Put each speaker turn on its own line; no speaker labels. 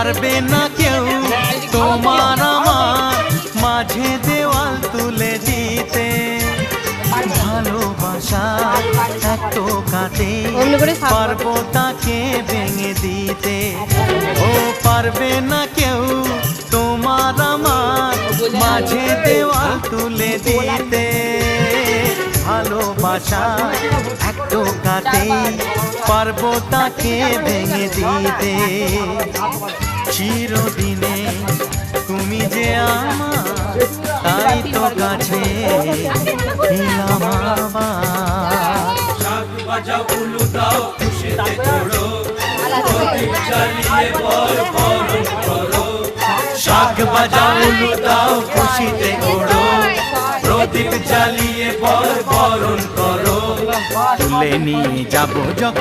পারবে না কেউ তোমার আমার মাঝে দেওয়াল তুলে দিতে। ভালোবাসা এক টোকাতে পারবো তাকে ভেঙে দিতে। ও পারবে না কেউ তোমার আমার মাঝে দেওয়াল তুলে দিতে। ভালোবাসা এক টোকাতে পারবো তাকে ভেঙে দিতে। চিরদিনে তুমি যে আমার, তাই তো কাছে এলাম আবার।
শাক বাজাও উলু দাও খুশিতে ঘোড়ো, প্রদীপ জ্বালিয়ে বর বরণ করো।
শাক বাজাও উলু দাও খুশিতে ঘোড়ো, প্রদীপ জ্বালিয়ে বর বরণ করো। তুলে নিয়ে যাবো যখন